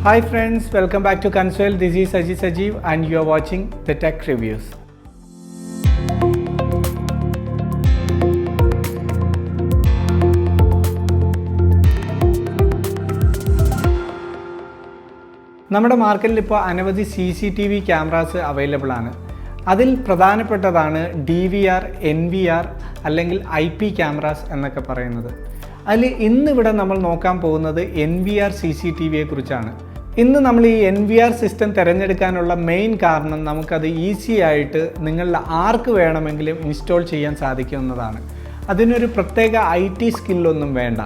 Hi friends, welcome back to Console. This is Sajeev and you are watching the Tech Reviews. നമ്മുടെ മാർക്കറ്റിൽ ഇപ്പോൾ അനവധി CCTV cameras available ആണ്. അതിൽ പ്രധാനപ്പെട്ടതാണ് DVR, NVR അല്ലെങ്കിൽ IP ക്യാമറാസ് എന്നൊക്കെ പറയുന്നത്. അതിൽ ഇന്നിവിടെ നമ്മൾ നോക്കാൻ പോകുന്നത് NVR CCTVയെ കുറിച്ചാണ്. ഇന്ന് നമ്മൾ ഈ NVR സിസ്റ്റം തിരഞ്ഞെടുക്കാനുള്ള മെയിൻ കാരണം നമുക്കത് ഈസി ആയിട്ട് നിങ്ങളിൽ ആർക്ക് വേണമെങ്കിലും ഇൻസ്റ്റാൾ ചെയ്യാൻ സാധിക്കുന്നതാണ്. അതിനൊരു പ്രത്യേക IT സ്കില്ലൊന്നും വേണ്ട.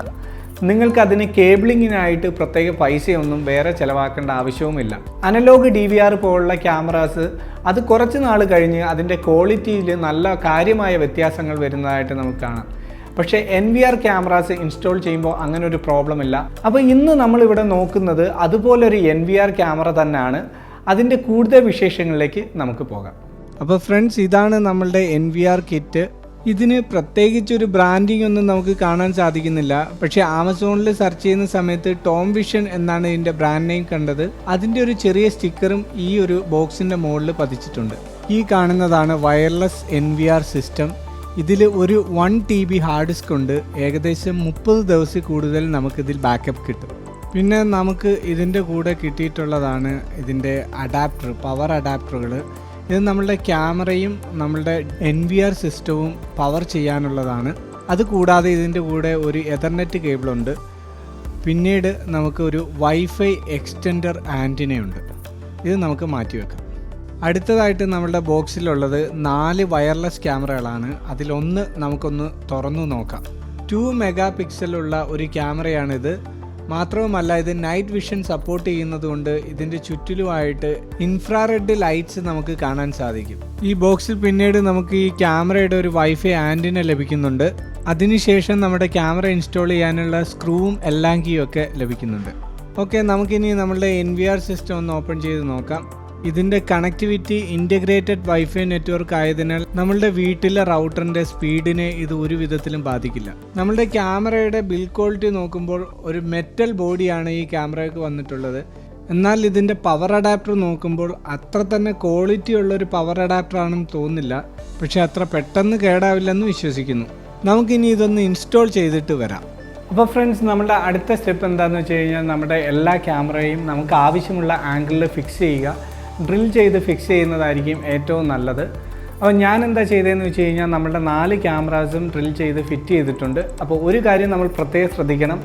നിങ്ങൾക്കതിന് കേബിളിങ്ങിനായിട്ട് പ്രത്യേക പൈസയൊന്നും വേറെ ചിലവാക്കേണ്ട ആവശ്യവുമില്ല. അനലോഗ് DVR പോലുള്ള ക്യാമറാസ് അത് കുറച്ച് നാൾ കഴിഞ്ഞ് അതിൻ്റെ ക്വാളിറ്റിയിൽ നല്ല കാര്യമായ വ്യത്യാസങ്ങൾ വരുന്നതായിട്ട് നമുക്ക് കാണാം. പക്ഷേ NVR ക്യാമറാസ് ഇൻസ്റ്റാൾ ചെയ്യുമ്പോൾ അങ്ങനെ ഒരു പ്രോബ്ലം ഇല്ല. അപ്പോൾ ഇന്ന് നമ്മളിവിടെ നോക്കുന്നത് അതുപോലൊരു NVR ക്യാമറ തന്നെയാണ്. അതിൻ്റെ കൂടുതൽ വിശേഷങ്ങളിലേക്ക് നമുക്ക് പോകാം. അപ്പോൾ ഫ്രണ്ട്സ്, ഇതാണ് നമ്മളുടെ NVR കിറ്റ്. ഇതിന് പ്രത്യേകിച്ചൊരു ബ്രാൻഡിങ് ഒന്നും നമുക്ക് കാണാൻ സാധിക്കുന്നില്ല. പക്ഷേ ആമസോണിൽ സെർച്ച് ചെയ്യുന്ന സമയത്ത് ടോം വിഷൻ എന്നാണ് ഇതിൻ്റെ ബ്രാൻഡ് നെയിം കണ്ടത്. അതിൻ്റെ ഒരു ചെറിയ സ്റ്റിക്കറും ഈ ഒരു ബോക്സിൻ്റെ മുകളിൽ പതിച്ചിട്ടുണ്ട്. ഈ കാണുന്നതാണ് വയർലെസ് NVR സിസ്റ്റം. ഇതിൽ ഒരു 1 TB ഹാർഡ് ഡിസ്ക് ഉണ്ട്. ഏകദേശം 30 ദിവസം കൂടുതൽ നമുക്കിതിൽ ബാക്കപ്പ് കിട്ടും. പിന്നെ നമുക്ക് ഇതിൻ്റെ കൂടെ കിട്ടിയിട്ടുള്ളതാണ് ഇതിൻ്റെ അഡാപ്റ്റർ, പവർ അഡാപ്റ്ററുകൾ. ഇത് നമ്മളുടെ ക്യാമറയും നമ്മളുടെ NVR സിസ്റ്റവും പവർ ചെയ്യാനുള്ളതാണ്. അതുകൂടാതെ ഇതിൻ്റെ കൂടെ ഒരു എതർനെറ്റ് കേബിളുണ്ട്. പിന്നീട് നമുക്ക് ഒരു വൈഫൈ എക്സ്റ്റൻഡർ ആൻറ്റിനയുണ്ട്. ഇത് നമുക്ക് മാറ്റിവെക്കാം. അടുത്തതായിട്ട് നമ്മളുടെ ബോക്സിലുള്ളത് 4 വയർലെസ് ക്യാമറകളാണ്. അതിലൊന്ന് നമുക്കൊന്ന് തുറന്നു നോക്കാം. 2 മെഗാ പിക്സലുള്ള ഒരു ക്യാമറയാണിത്. മാത്രവുമല്ല ഇത് നൈറ്റ് വിഷൻ സപ്പോർട്ട് ചെയ്യുന്നത് കൊണ്ട് ഇതിൻ്റെ ചുറ്റിലുമായിട്ട് ഇൻഫ്രാറെഡ് ലൈറ്റ്സ് നമുക്ക് കാണാൻ സാധിക്കും. ഈ ബോക്സിൽ പിന്നീട് നമുക്ക് ഈ ക്യാമറയുടെ ഒരു വൈഫൈ ആൻറ്റിന ലഭിക്കുന്നുണ്ട്. അതിനുശേഷം നമ്മുടെ ക്യാമറ ഇൻസ്റ്റാൾ ചെയ്യാനുള്ള സ്ക്രൂവും എല്ലാം കീയും ഒക്കെ ലഭിക്കുന്നുണ്ട്. ഓക്കെ, നമുക്കിനി നമ്മളുടെ NVR സിസ്റ്റം ഒന്ന് ഓപ്പൺ ചെയ്ത് നോക്കാം. ഇതിൻ്റെ കണക്ടിവിറ്റി ഇൻ്റഗ്രേറ്റഡ് വൈഫൈ നെറ്റ്വർക്ക് ആയതിനാൽ നമ്മളുടെ വീട്ടിലെ റൗട്ടറിൻ്റെ സ്പീഡിനെ ഇത് ഒരു വിധത്തിലും ബാധിക്കില്ല. നമ്മളുടെ ക്യാമറയുടെ ബിൽഡ് ക്വാളിറ്റി നോക്കുമ്പോൾ ഒരു മെറ്റൽ ബോഡിയാണ് ഈ ക്യാമറയ്ക്ക് വന്നിട്ടുള്ളത്. എന്നാൽ ഇതിൻ്റെ പവർ അഡാപ്റ്റർ നോക്കുമ്പോൾ അത്ര തന്നെ ക്വാളിറ്റി ഉള്ളൊരു പവർ അഡാപ്റ്റർ ആണെന്ന് തോന്നുന്നില്ല. പക്ഷേ അത്ര പെട്ടെന്ന് കേടാവില്ലെന്ന് വിശ്വസിക്കുന്നു. നമുക്കിനി ഇതൊന്ന് ഇൻസ്റ്റാൾ ചെയ്തിട്ട് വരാം. അപ്പോൾ ഫ്രണ്ട്സ്, നമ്മുടെ അടുത്ത സ്റ്റെപ്പ് എന്താണെന്ന് വെച്ച് കഴിഞ്ഞാൽ നമ്മുടെ എല്ലാ ക്യാമറയും നമുക്ക് ആവശ്യമുള്ള ആംഗിളിൽ ഫിക്സ് ചെയ്യുക. ഡ്രിൽ ചെയ്ത് ഫിക്സ് ചെയ്യുന്നതായിരിക്കും ഏറ്റവും നല്ലത്. അപ്പോൾ ഞാൻ എന്താ ചെയ്തതെന്ന് വെച്ച് കഴിഞ്ഞാൽ നമ്മുടെ 4 ക്യാമറാസും ഡ്രിൽ ചെയ്ത് ഫിറ്റ് ചെയ്തിട്ടുണ്ട്. അപ്പോൾ ഒരു കാര്യം നമ്മൾ പ്രത്യേകം ശ്രദ്ധിക്കണം,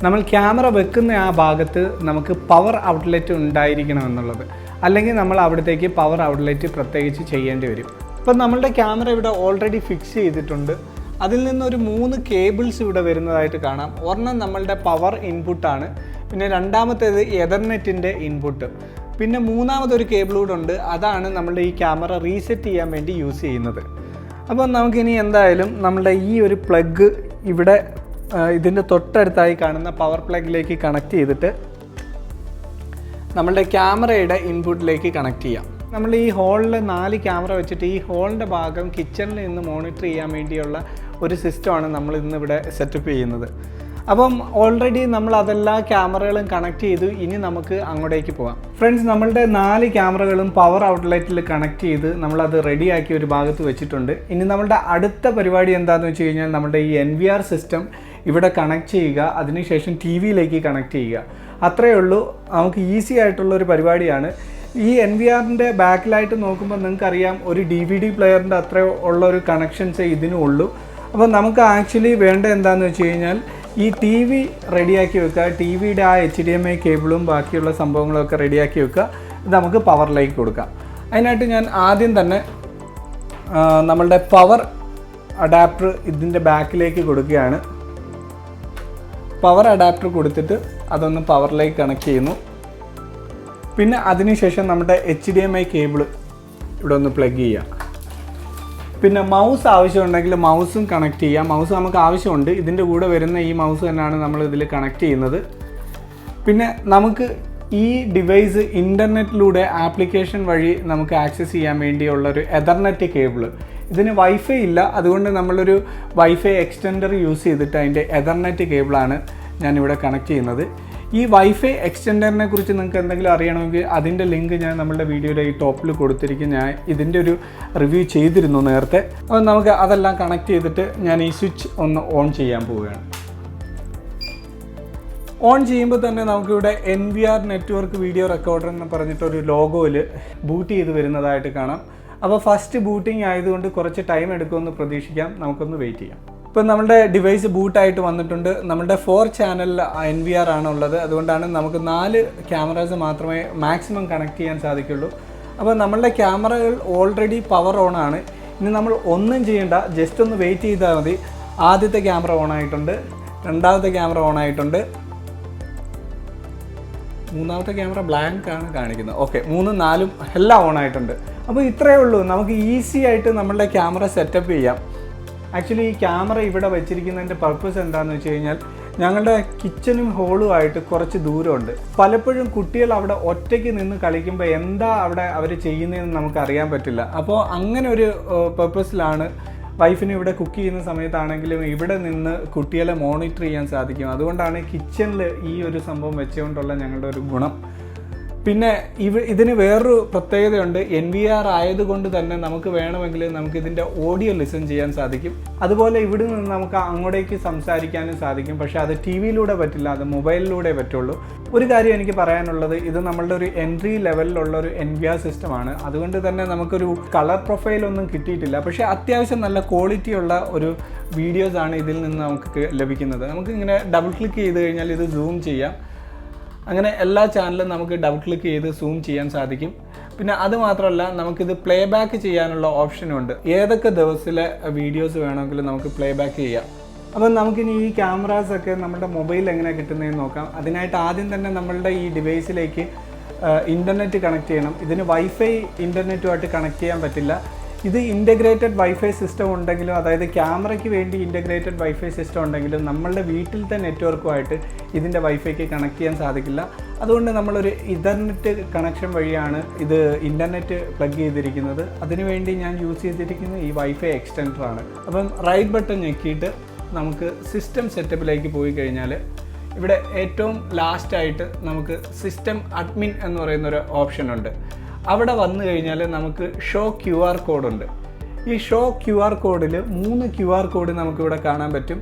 നമ്മൾ ക്യാമറ വെക്കുന്ന ആ ഭാഗത്ത് നമുക്ക് പവർ ഔട്ട്ലെറ്റ് ഉണ്ടായിരിക്കണം എന്നുള്ളത്. അല്ലെങ്കിൽ നമ്മൾ അവിടത്തേക്ക് പവർ ഔട്ട്ലെറ്റ് പ്രത്യേകിച്ച് ചെയ്യേണ്ടി വരും. അപ്പോൾ നമ്മളുടെ ക്യാമറ ഇവിടെ ഓൾറെഡി ഫിക്സ് ചെയ്തിട്ടുണ്ട്. അതിൽ നിന്നൊരു 3 കേബിൾസ് ഇവിടെ വരുന്നതായിട്ട് കാണാം. ഒരെണ്ണം നമ്മളുടെ പവർ ഇൻപുട്ടാണ്. പിന്നെ രണ്ടാമത്തേത് എതർനെറ്റിൻ്റെ ഇൻപുട്ട്. പിന്നെ മൂന്നാമതൊരു കേബിൾ കൂടെ ഉണ്ട്. അതാണ് നമ്മളുടെ ഈ ക്യാമറ റീസെറ്റ് ചെയ്യാൻ വേണ്ടി യൂസ് ചെയ്യുന്നത്. അപ്പോൾ നമുക്കിനി എന്തായാലും നമ്മളുടെ ഈ ഒരു പ്ലഗ് ഇവിടെ ഇതിൻ്റെ തൊട്ടടുത്തായി കാണുന്ന പവർ പ്ലഗിലേക്ക് കണക്ട് ചെയ്തിട്ട് നമ്മളുടെ ക്യാമറയുടെ ഇൻപുട്ടിലേക്ക് കണക്ട് ചെയ്യാം. നമ്മൾ ഈ ഹോളിൽ 4 ക്യാമറ വെച്ചിട്ട് ഈ ഹോളിൻ്റെ ഭാഗം കിച്ചണിൽ നിന്ന് മോണിറ്റർ ചെയ്യാൻ വേണ്ടിയുള്ള ഒരു സിസ്റ്റമാണ് നമ്മൾ ഇന്നിവിടെ സെറ്റപ്പ് ചെയ്യുന്നത്. അപ്പം ഓൾറെഡി നമ്മൾ അതെല്ലാ ക്യാമറകളും കണക്ട് ചെയ്തു. ഇനി നമുക്ക് അങ്ങോട്ടേക്ക് പോകാം. ഫ്രണ്ട്സ്, നമ്മളുടെ 4 ക്യാമറകളും പവർ ഔട്ട്ലെറ്റിൽ കണക്ട് ചെയ്ത് നമ്മളത് റെഡിയാക്കി ഒരു ഭാഗത്ത് വെച്ചിട്ടുണ്ട്. ഇനി നമ്മളുടെ അടുത്ത പരിപാടി എന്താണെന്ന് വെച്ച് കഴിഞ്ഞാൽ നമ്മുടെ ഈ NVR സിസ്റ്റം ഇവിടെ കണക്ട് ചെയ്യുക. അതിനുശേഷം TV-യിലേക്ക് കണക്ട് ചെയ്യുക. അത്രയേ ഉള്ളൂ. നമുക്ക് ഈസി ആയിട്ടുള്ളൊരു പരിപാടിയാണ്. ഈ NVRൻ്റെ ബാക്കിലായിട്ട് നോക്കുമ്പോൾ നിങ്ങൾക്കറിയാം ഒരു DVD പ്ലെയറിൻ്റെ അത്ര ഉള്ളൊരു കണക്ഷൻസേ ഇതിനും ഉള്ളൂ. അപ്പോൾ നമുക്ക് ആക്ച്വലി വേണ്ട എന്താണെന്ന് വെച്ച് കഴിഞ്ഞാൽ ഈ TV റെഡിയാക്കി വെക്കുക. TVയുടെ ആ HDMI കേബിളും ബാക്കിയുള്ള സംഭവങ്ങളൊക്കെ റെഡിയാക്കി വെക്കുക. ഇത് നമുക്ക് പവറിലേക്ക് കൊടുക്കാം. അതിനായിട്ട് ഞാൻ ആദ്യം തന്നെ നമ്മളുടെ പവർ അഡാപ്റ്റർ ഇതിൻ്റെ ബാക്കിലേക്ക് കൊടുക്കുകയാണ്. പവർ അഡാപ്റ്റർ കൊടുത്തിട്ട് അതൊന്ന് പവറിലേക്ക് കണക്ട് ചെയ്യുന്നു. പിന്നെ അതിനുശേഷം നമ്മുടെ HDMI കേബിൾ ഇവിടെ ഒന്ന് പ്ലഗ് ചെയ്യുക. പിന്നെ മൗസ് ആവശ്യമുണ്ടെങ്കിൽ മൗസും കണക്ട് ചെയ്യാം. മൗസ് നമുക്ക് ആവശ്യമുണ്ട്. ഇതിൻ്റെ കൂടെ വരുന്ന ഈ മൗസ് തന്നെയാണ് നമ്മൾ ഇതിൽ കണക്ട് ചെയ്യുന്നത്. പിന്നെ നമുക്ക് ഈ ഡിവൈസ് ഇൻ്റർനെറ്റിലൂടെ ആപ്ലിക്കേഷൻ വഴി നമുക്ക് ആക്സസ് ചെയ്യാൻ വേണ്ടിയുള്ളൊരു എതർനെറ്റ് കേബിൾ. ഇതിന് വൈഫൈ ഇല്ല, അതുകൊണ്ട് നമ്മളൊരു വൈഫൈ എക്സ്റ്റൻഡർ യൂസ് ചെയ്തിട്ട് അതിൻ്റെ എതർനെറ്റ് കേബിളാണ് ഞാനിവിടെ കണക്ട് ചെയ്യുന്നത്. ഈ വൈഫൈ എക്സ്റ്റെൻഡറിനെ കുറിച്ച് നിങ്ങൾക്ക് എന്തെങ്കിലും അറിയണമെങ്കിൽ അതിൻ്റെ ലിങ്ക് ഞാൻ നമ്മുടെ വീഡിയോയുടെ ഈ ടോപ്പിൽ കൊടുത്തിരിക്കും. ഞാൻ ഇതിൻ്റെ ഒരു റിവ്യൂ ചെയ്തിരുന്നു നേരത്തെ. അപ്പോൾ നമുക്ക് അതെല്ലാം കണക്ട് ചെയ്തിട്ട് ഞാൻ ഈ സ്വിച്ച് ഒന്ന് ഓൺ ചെയ്യാൻ പോവുകയാണ്. ഓൺ ചെയ്യുമ്പോൾ തന്നെ നമുക്കിവിടെ NVR നെറ്റ്വർക്ക് വീഡിയോ റെക്കോർഡർ എന്ന് പറഞ്ഞിട്ടൊരു ലോഗോയിൽ ബൂട്ട് ചെയ്ത് വരുന്നതായിട്ട് കാണാം. അപ്പോൾ ഫസ്റ്റ് ബൂട്ടിംഗ് ആയതുകൊണ്ട് കുറച്ച് ടൈം എടുക്കുമെന്ന് പ്രതീക്ഷിക്കാം. നമുക്കൊന്ന് വെയിറ്റ് ചെയ്യാം. ഇപ്പോൾ നമ്മുടെ ഡിവൈസ് ബൂട്ടായിട്ട് വന്നിട്ടുണ്ട്. നമ്മുടെ 4 ചാനൽ NVR ആണുള്ളത്. അതുകൊണ്ടാണ് നമുക്ക് 4 ക്യാമറാസ് മാത്രമേ മാക്സിമം കണക്ട് ചെയ്യാൻ സാധിക്കുള്ളൂ. അപ്പോൾ നമ്മളുടെ ക്യാമറകൾ ഓൾറെഡി പവർ ഓൺ ആണ്. ഇനി നമ്മൾ ഒന്നും ചെയ്യേണ്ട, ജസ്റ്റ് ഒന്ന് വെയിറ്റ് ചെയ്താൽ മതി. ആദ്യത്തെ ക്യാമറ ഓൺ ആയിട്ടുണ്ട്, രണ്ടാമത്തെ ക്യാമറ ഓൺ ആയിട്ടുണ്ട്, മൂന്നാമത്തെ ക്യാമറ ബ്ലാങ്ക് ആണ് കാണിക്കുന്നത്. ഓക്കെ, 3, 4 എല്ലാം ഓൺ ആയിട്ടുണ്ട്. അപ്പോൾ ഇത്രയേ ഉള്ളൂ. നമുക്ക് ഈസി ആയിട്ട് നമ്മളുടെ ക്യാമറ സെറ്റപ്പ് ചെയ്യാം. ആക്ച്വലി ഈ ക്യാമറ ഇവിടെ വെച്ചിരിക്കുന്നതിൻ്റെ പർപ്പസ് എന്താണെന്ന് വെച്ച് കഴിഞ്ഞാൽ ഞങ്ങളുടെ കിച്ചനും ഹോളുമായിട്ട് കുറച്ച് ദൂരമുണ്ട്. പലപ്പോഴും കുട്ടികൾ അവിടെ ഒറ്റയ്ക്ക് നിന്ന് കളിക്കുമ്പോൾ എന്താ അവിടെ അവർ ചെയ്യുന്നതെന്ന് നമുക്ക് അറിയാൻ പറ്റില്ല. അപ്പോൾ അങ്ങനെ ഒരു പർപ്പസിലാണ് വൈഫിന് ഇവിടെ കുക്ക് ചെയ്യുന്ന സമയത്താണെങ്കിലും ഇവിടെ നിന്ന് കുട്ടികളെ മോണിറ്റർ ചെയ്യാൻ സാധിക്കും. അതുകൊണ്ടാണ് കിച്ചണിൽ ഈ ഒരു സംഭവം വെച്ചുകൊണ്ടുള്ള ഞങ്ങളുടെ ഒരു ഗുണം. പിന്നെ ഇതിന് വേറൊരു പ്രത്യേകതയുണ്ട്. NVR ആയതുകൊണ്ട് തന്നെ നമുക്ക് വേണമെങ്കിൽ നമുക്കിതിൻ്റെ ഓഡിയോ ലിസൺ ചെയ്യാൻ സാധിക്കും. അതുപോലെ ഇവിടെ നിന്ന് നമുക്ക് അങ്ങോട്ടേക്ക് സംസാരിക്കാനും സാധിക്കും. പക്ഷേ അത് TV-യിലൂടെ പറ്റില്ല, അത് മൊബൈലിലൂടെ പറ്റുള്ളൂ. ഒരു കാര്യം എനിക്ക് പറയാനുള്ളത്, ഇത് നമ്മളുടെ ഒരു എൻട്രി ലെവലിലുള്ള ഒരു NVR സിസ്റ്റമാണ്. അതുകൊണ്ട് തന്നെ നമുക്കൊരു കളർ പ്രൊഫൈലൊന്നും കിട്ടിയിട്ടില്ല. പക്ഷേ അത്യാവശ്യം നല്ല ക്വാളിറ്റിയുള്ള ഒരു വീഡിയോസാണ് ഇതിൽ നിന്ന് നമുക്ക് ലഭിക്കുന്നത്. നമുക്കിങ്ങനെ ഡബിൾ ക്ലിക്ക് ചെയ്ത് കഴിഞ്ഞാൽ ഇത് സൂം ചെയ്യാം. അങ്ങനെ എല്ലാ ചാനലും നമുക്ക് ഡബിൾ ക്ലിക്ക് ചെയ്ത് സൂം ചെയ്യാൻ സാധിക്കും. പിന്നെ അതുമാത്രമല്ല, നമുക്കിത് പ്ലേ ബാക്ക് ചെയ്യാനുള്ള ഓപ്ഷനുണ്ട്. ഏതൊക്കെ ദിവസത്തിലെ വീഡിയോസ് വേണമെങ്കിലും നമുക്ക് പ്ലേ ബാക്ക് ചെയ്യാം. അപ്പം നമുക്കിനി ഈ ക്യാമറാസൊക്കെ നമ്മുടെ മൊബൈലിൽ എങ്ങനെ കിട്ടുന്നതെന്ന് നോക്കാം. അതിനായിട്ട് ആദ്യം തന്നെ നമ്മളുടെ ഈ ഡിവൈസിലേക്ക് ഇൻ്റർനെറ്റ് കണക്ട് ചെയ്യണം. ഇതിന് വൈഫൈ ഇൻ്റർനെറ്റുമായിട്ട് കണക്ട് ചെയ്യാൻ പറ്റില്ല. ഇത് ഇൻ്റഗ്രേറ്റഡ് വൈഫൈ സിസ്റ്റം ഉണ്ടെങ്കിലും, അതായത് ക്യാമറയ്ക്ക് വേണ്ടി ഇൻ്റഗ്രേറ്റഡ് വൈഫൈ സിസ്റ്റം ഉണ്ടെങ്കിലും നമ്മളുടെ വീട്ടിലത്തെ നെറ്റ്വർക്കുമായിട്ട് ഇതിൻ്റെ വൈഫൈക്ക് കണക്ട് ചെയ്യാൻ സാധിക്കില്ല. അതുകൊണ്ട് നമ്മളൊരു ഇഥർനെറ്റ് കണക്ഷൻ വഴിയാണ് ഇത് ഇൻ്റർനെറ്റ് പ്ലഗ് ചെയ്തിരിക്കുന്നത്. അതിനുവേണ്ടി ഞാൻ യൂസ് ചെയ്തിരിക്കുന്നത് ഈ വൈഫൈ എക്സ്റ്റൻഡറാണ്. അപ്പം റൈറ്റ് ബട്ടൺ ഞെക്കിയിട്ട് നമുക്ക് സിസ്റ്റം സെറ്റപ്പിലേക്ക് പോയി കഴിഞ്ഞാൽ ഇവിടെ ഏറ്റവും ലാസ്റ്റായിട്ട് നമുക്ക് സിസ്റ്റം അഡ്മിൻ എന്ന് പറയുന്നൊരു ഓപ്ഷനുണ്ട്. അവിടെ വന്നു കഴിഞ്ഞാൽ നമുക്ക് ഷോ QR കോഡുണ്ട്. ഈ ഷോ QR കോഡിൽ 3 QR കോഡ് നമുക്കിവിടെ കാണാൻ പറ്റും.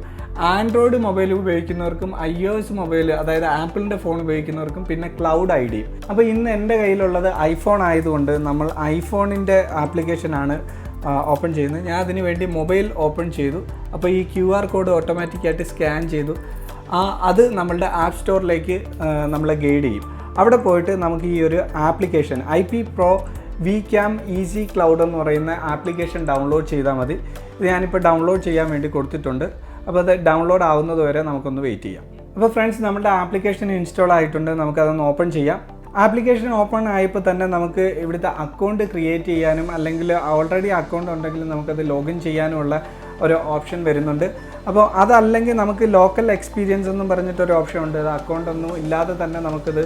ആൻഡ്രോയിഡ് മൊബൈൽ ഉപയോഗിക്കുന്നവർക്കും iOS മൊബൈൽ, അതായത് ആപ്പിളിൻ്റെ ഫോൺ ഉപയോഗിക്കുന്നവർക്കും പിന്നെ ക്ലൗഡ് ID. അപ്പോൾ ഇന്ന് എൻ്റെ കയ്യിലുള്ളത് ഐഫോൺ ആയതുകൊണ്ട് നമ്മൾ ഐഫോണിൻ്റെ ആപ്ലിക്കേഷനാണ് ഓപ്പൺ ചെയ്യുന്നത്. ഞാൻ അതിന് വേണ്ടി മൊബൈൽ ഓപ്പൺ ചെയ്തു. അപ്പോൾ ഈ QR കോഡ് ഓട്ടോമാറ്റിക്കായിട്ട് സ്കാൻ ചെയ്തു. അത് നമ്മളുടെ ആപ്പ് സ്റ്റോറിലേക്ക് നമ്മളെ ഗൈഡ് ചെയ്യും. അവിടെ പോയിട്ട് നമുക്ക് ഈ ഒരു application IP Pro VCam Easy Cloud എന്ന് പറയുന്ന ആപ്ലിക്കേഷൻ ഡൗൺലോഡ് ചെയ്താൽ മതി. ഇത് ഞാനിപ്പോൾ ഡൗൺലോഡ് ചെയ്യാൻ വേണ്ടി കൊടുത്തിട്ടുണ്ട്. അപ്പോൾ അത് ഡൗൺലോഡ് ആവുന്നത് വരെ നമുക്കൊന്ന് വെയിറ്റ് ചെയ്യാം. അപ്പോൾ ഫ്രണ്ട്സ്, നമ്മുടെ ആപ്ലിക്കേഷൻ ഇൻസ്റ്റാൾ ആയിട്ടുണ്ട്. നമുക്കതൊന്ന് ഓപ്പൺ ചെയ്യാം. ആപ്ലിക്കേഷൻ ഓപ്പൺ ആയപ്പോൾ തന്നെ നമുക്ക് ഇവിടുത്തെ അക്കൗണ്ട് ക്രിയേറ്റ് ചെയ്യാനും അല്ലെങ്കിൽ ഓൾറെഡി അക്കൗണ്ട് ഉണ്ടെങ്കിൽ നമുക്കത് ലോഗിൻ ചെയ്യാനുമുള്ള ഒരു ഓപ്ഷൻ വരുന്നുണ്ട്. അപ്പോൾ അതല്ലെങ്കിൽ നമുക്ക് ലോക്കൽ എക്സ്പീരിയൻസ് എന്നും പറഞ്ഞിട്ടൊരു ഓപ്ഷൻ ഉണ്ട്. അത് അക്കൗണ്ട് ഒന്നും ഇല്ലാതെ തന്നെ നമുക്കത്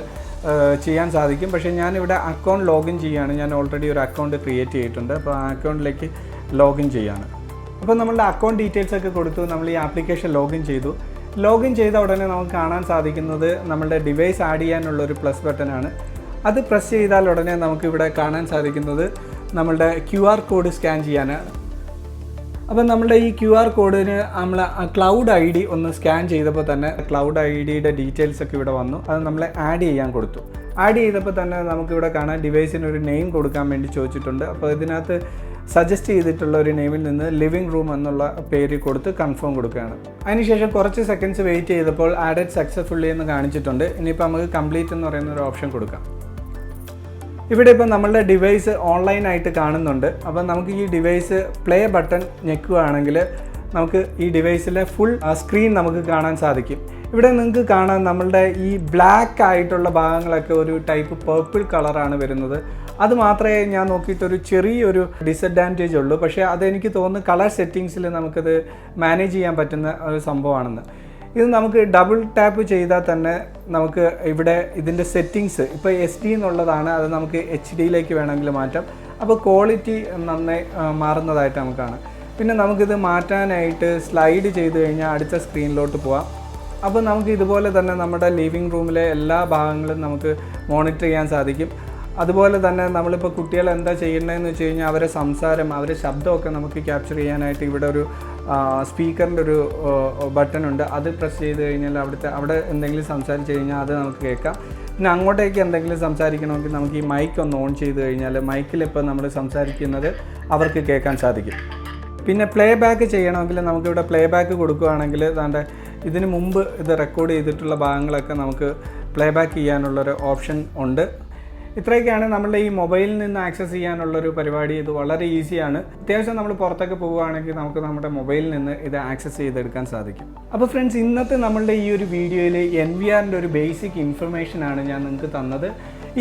ചെയ്യാൻ സാധിക്കും. പക്ഷേ ഞാനിവിടെ അക്കൗണ്ട് ലോഗിൻ ചെയ്യുകയാണ്. ഞാൻ ഓൾറെഡി ഒരു അക്കൗണ്ട് ക്രിയേറ്റ് ചെയ്തിട്ടുണ്ട്. അപ്പോൾ ആ അക്കൗണ്ടിലേക്ക് ലോഗിൻ ചെയ്യുകയാണ്. അപ്പോൾ നമ്മളുടെ അക്കൗണ്ട് ഡീറ്റെയിൽസ് ഒക്കെ കൊടുത്തു നമ്മൾ ഈ ആപ്ലിക്കേഷൻ ലോഗിൻ ചെയ്തു. ലോഗിൻ ചെയ്ത ഉടനെ നമുക്ക് കാണാൻ സാധിക്കുന്നത് നമ്മളുടെ ഡിവൈസ് ആഡ് ചെയ്യാനുള്ളൊരു പ്ലസ് ബട്ടനാണ്. അത് പ്രസ് ചെയ്താൽ ഉടനെ നമുക്കിവിടെ കാണാൻ സാധിക്കുന്നത് നമ്മളുടെ QR കോഡ് സ്കാൻ ചെയ്യാനാണ്. അപ്പം നമ്മുടെ ഈ QR കോഡിന് നമ്മൾ ക്ലൗഡ് ID ഒന്ന് സ്കാൻ ചെയ്തപ്പോൾ തന്നെ ക്ലൗഡ് IDയുടെ ഡീറ്റെയിൽസ് ഒക്കെ ഇവിടെ വന്നു. അത് നമ്മൾ ആഡ് ചെയ്യാൻ കൊടുത്തു. ആഡ് ചെയ്തപ്പോൾ തന്നെ നമുക്കിവിടെ കാണാൻ ഡിവൈസിന് ഒരു നെയിം കൊടുക്കാൻ വേണ്ടി ചോദിച്ചിട്ടുണ്ട്. അപ്പോൾ ഇതിനകത്ത് സജസ്റ്റ് ചെയ്തിട്ടുള്ള ഒരു നെയിമിൽ നിന്ന് ലിവിംഗ് റൂം എന്നുള്ള പേര് കൊടുത്ത് കൺഫേം കൊടുക്കുകയാണ്. അതിനുശേഷം കുറച്ച് സെക്കൻഡ്സ് വെയിറ്റ് ചെയ്തപ്പോൾ ആഡഡ് സക്സസ്ഫുള്ളി എന്ന് കാണിച്ചിട്ടുണ്ട്. ഇനിയിപ്പോൾ നമുക്ക് കംപ്ലീറ്റ് എന്ന് പറയുന്ന ഒരു ഓപ്ഷൻ കൊടുക്കാം. ഇവിടെ ഇപ്പോൾ നമ്മളുടെ ഡിവൈസ് ഓൺലൈനായിട്ട് കാണുന്നുണ്ട്. അപ്പം നമുക്ക് ഈ ഡിവൈസ് പ്ലേ ബട്ടൺ ഞെക്കുകയാണെങ്കിൽ നമുക്ക് ഈ ഡിവൈസിലെ ഫുൾ സ്ക്രീൻ നമുക്ക് കാണാൻ സാധിക്കും. ഇവിടെ നിങ്ങൾക്ക് കാണാൻ നമ്മളുടെ ഈ ബ്ലാക്ക് ആയിട്ടുള്ള ഭാഗങ്ങളൊക്കെ ഒരു ടൈപ്പ് പേർപ്പിൾ കളറാണ് വരുന്നത്. അത് മാത്രമേ ഞാൻ നോക്കിയിട്ടൊരു ചെറിയൊരു ഡിസഡ്വാൻറ്റേജ് ഉള്ളൂ. പക്ഷേ അതെനിക്ക് തോന്നുന്നു കളർ സെറ്റിങ്സിൽ നമുക്കത് മാനേജ് ചെയ്യാൻ പറ്റുന്ന ഒരു സംഭവമാണെന്ന്. ഇത് നമുക്ക് ഡബിൾ ടാപ്പ് ചെയ്താൽ തന്നെ നമുക്ക് ഇവിടെ ഇതിൻ്റെ സെറ്റിങ്സ് ഇപ്പോൾ SD എന്നുള്ളതാണ്. അത് നമുക്ക് HD വേണമെങ്കിൽ മാറ്റാം. അപ്പോൾ ക്വാളിറ്റി നന്നായി മാറുന്നതായിട്ട് നമുക്ക് കാണാം. പിന്നെ നമുക്കിത് മാറ്റാനായിട്ട് സ്ലൈഡ് ചെയ്ത് കഴിഞ്ഞാൽ അടുത്ത സ്ക്രീനിലോട്ട് പോവാം. അപ്പോൾ നമുക്ക് ഇതുപോലെ തന്നെ നമ്മുടെ ലിവിങ് റൂമിലെ എല്ലാ ഭാഗങ്ങളും നമുക്ക് മോണിറ്റർ ചെയ്യാൻ സാധിക്കും. അതുപോലെ തന്നെ നമ്മളിപ്പോൾ കുട്ടികൾ എന്താ ചെയ്യേണ്ടതെന്ന് വെച്ച് കഴിഞ്ഞാൽ അവരെ സംസാരം, അവരെ ശബ്ദമൊക്കെ നമുക്ക് ക്യാപ്ചർ ചെയ്യാനായിട്ട് ഇവിടെ ഒരു സ്പീക്കറിൻ്റെ ഒരു ബട്ടൺ ഉണ്ട്. അത് പ്രസ് ചെയ്ത് കഴിഞ്ഞാൽ അവിടെ എന്തെങ്കിലും സംസാരിച്ച് കഴിഞ്ഞാൽ അത് നമുക്ക് കേൾക്കാം. പിന്നെ അങ്ങോട്ടേക്ക് എന്തെങ്കിലും സംസാരിക്കണമെങ്കിൽ നമുക്ക് ഈ മൈക്ക് ഒന്ന് ഓൺ ചെയ്ത് കഴിഞ്ഞാൽ മൈക്കിലിപ്പോൾ നമ്മൾ സംസാരിക്കുന്നത് അവർക്ക് കേൾക്കാൻ സാധിക്കും. പിന്നെ പ്ലേ ബാക്ക് ചെയ്യണമെങ്കിൽ നമുക്കിവിടെ പ്ലേ ബാക്ക് കൊടുക്കുകയാണെങ്കിൽ ഇതിന് മുമ്പ് ഇത് റെക്കോർഡ് ചെയ്തിട്ടുള്ള ഭാഗങ്ങളൊക്കെ നമുക്ക് പ്ലേ ബാക്ക് ചെയ്യാനുള്ളൊരു ഓപ്ഷൻ ഉണ്ട്. ഇത്രയൊക്കെയാണ് നമ്മളുടെ ഈ മൊബൈലിൽ നിന്ന് ആക്സസ് ചെയ്യാനുള്ളൊരു പരിപാടി. ഇത് വളരെ ഈസിയാണ്. അത്യാവശ്യം നമ്മൾ പുറത്തൊക്കെ പോവുകയാണെങ്കിൽ നമുക്ക് നമ്മുടെ മൊബൈലിൽ നിന്ന് ഇത് ആക്സസ് ചെയ്തെടുക്കാൻ സാധിക്കും. അപ്പോൾ ഫ്രണ്ട്സ്, ഇന്നത്തെ നമ്മളുടെ ഈ ഒരു വീഡിയോയിൽ NVRൻ്റെ ഒരു ബേസിക് ഇൻഫർമേഷനാണ് ഞാൻ നിങ്ങൾക്ക് തന്നത്.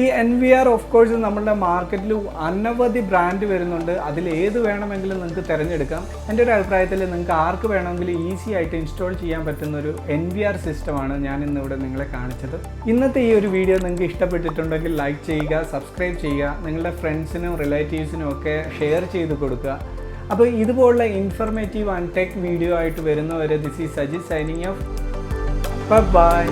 ഈ NVR ഓഫ് കോഴ്സ് നമ്മളുടെ മാർക്കറ്റിൽ അനവധി ബ്രാൻഡ് വരുന്നുണ്ട്. അതിൽ ഏത് വേണമെങ്കിലും നിങ്ങൾക്ക് തിരഞ്ഞെടുക്കാം. എൻ്റെ ഒരു അഭിപ്രായത്തിൽ നിങ്ങൾക്ക് ആർക്ക് വേണമെങ്കിലും ഈസി ആയിട്ട് ഇൻസ്റ്റാൾ ചെയ്യാൻ പറ്റുന്ന ഒരു NVR സിസ്റ്റമാണ് ഞാൻ ഇന്നിവിടെ നിങ്ങളെ കാണിച്ചത്. ഇന്നത്തെ ഈ ഒരു വീഡിയോ നിങ്ങൾക്ക് ഇഷ്ടപ്പെട്ടിട്ടുണ്ടെങ്കിൽ ലൈക്ക് ചെയ്യുക, സബ്സ്ക്രൈബ് ചെയ്യുക, നിങ്ങളുടെ ഫ്രണ്ട്സിനും റിലേറ്റീവ്സിനും ഒക്കെ ഷെയർ ചെയ്ത് കൊടുക്കുക. അപ്പോൾ ഇതുപോലുള്ള ഇൻഫർമേറ്റീവ് ആൻഡ് ടെക് വീഡിയോ ആയിട്ട് വരുന്നവരെ this is Sajith signing off. By.